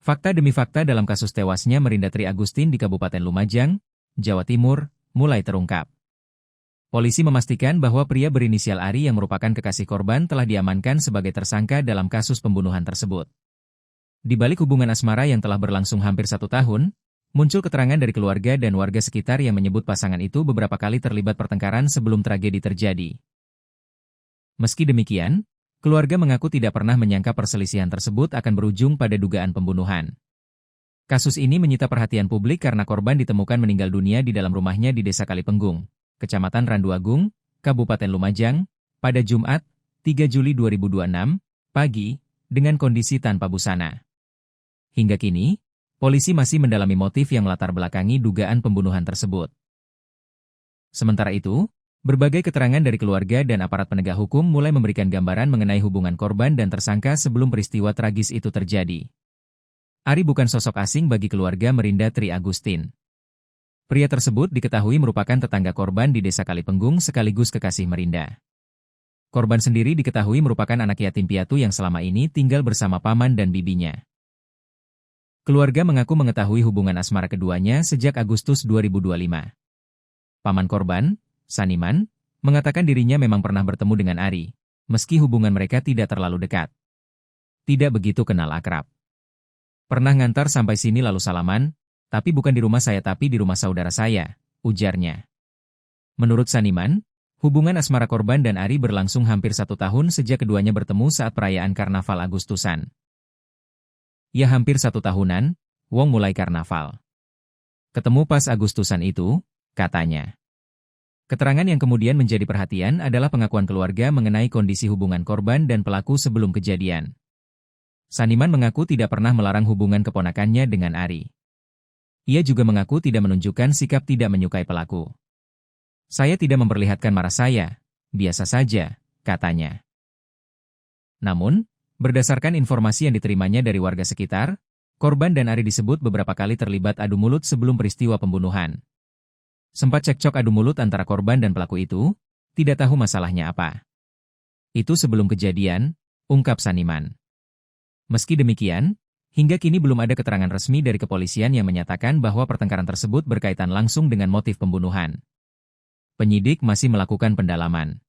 Fakta demi fakta dalam kasus tewasnya Merinda Tri Agustin di Kabupaten Lumajang, Jawa Timur, mulai terungkap. Polisi memastikan bahwa pria berinisial Ari yang merupakan kekasih korban telah diamankan sebagai tersangka dalam kasus pembunuhan tersebut. Di balik hubungan asmara yang telah berlangsung hampir 1 tahun, muncul keterangan dari keluarga dan warga sekitar yang menyebut pasangan itu beberapa kali terlibat pertengkaran sebelum tragedi terjadi. Meski demikian, keluarga mengaku tidak pernah menyangka perselisihan tersebut akan berujung pada dugaan pembunuhan. Kasus ini menyita perhatian publik karena korban ditemukan meninggal dunia di dalam rumahnya di Desa Kalipenggung, Kecamatan Randuagung, Kabupaten Lumajang, pada Jumat, 3 Juli 2026, pagi, dengan kondisi tanpa busana. Hingga kini, polisi masih mendalami motif yang melatar belakangi dugaan pembunuhan tersebut. Sementara itu, berbagai keterangan dari keluarga dan aparat penegak hukum mulai memberikan gambaran mengenai hubungan korban dan tersangka sebelum peristiwa tragis itu terjadi. Ari bukan sosok asing bagi keluarga Merinda Tri Agustin. Pria tersebut diketahui merupakan tetangga korban di Desa Kalipenggung sekaligus kekasih Merinda. Korban sendiri diketahui merupakan anak yatim piatu yang selama ini tinggal bersama paman dan bibinya. Keluarga mengaku mengetahui hubungan asmara keduanya sejak Agustus 2025. Paman korban, Saniman, mengatakan dirinya memang pernah bertemu dengan Ari, meski hubungan mereka tidak terlalu dekat. Tidak begitu kenal akrab. Pernah ngantar sampai sini lalu salaman, tapi bukan di rumah saya tapi di rumah saudara saya, ujarnya. Menurut Saniman, hubungan asmara korban dan Ari berlangsung hampir 1 tahun sejak keduanya bertemu saat perayaan Karnaval Agustusan. Ya hampir 1 tahunan, wong mulai karnaval. Ketemu pas Agustusan itu, katanya. Keterangan yang kemudian menjadi perhatian adalah pengakuan keluarga mengenai kondisi hubungan korban dan pelaku sebelum kejadian. Saniman mengaku tidak pernah melarang hubungan keponakannya dengan Ari. Ia juga mengaku tidak menunjukkan sikap tidak menyukai pelaku. Saya tidak memperlihatkan marah saya, biasa saja, katanya. Namun, berdasarkan informasi yang diterimanya dari warga sekitar, korban dan Ari disebut beberapa kali terlibat adu mulut sebelum peristiwa pembunuhan. Sempat cekcok adu mulut antara korban dan pelaku itu, tidak tahu masalahnya apa. Itu sebelum kejadian, ungkap Saniman. Meski demikian, hingga kini belum ada keterangan resmi dari kepolisian yang menyatakan bahwa pertengkaran tersebut berkaitan langsung dengan motif pembunuhan. Penyidik masih melakukan pendalaman.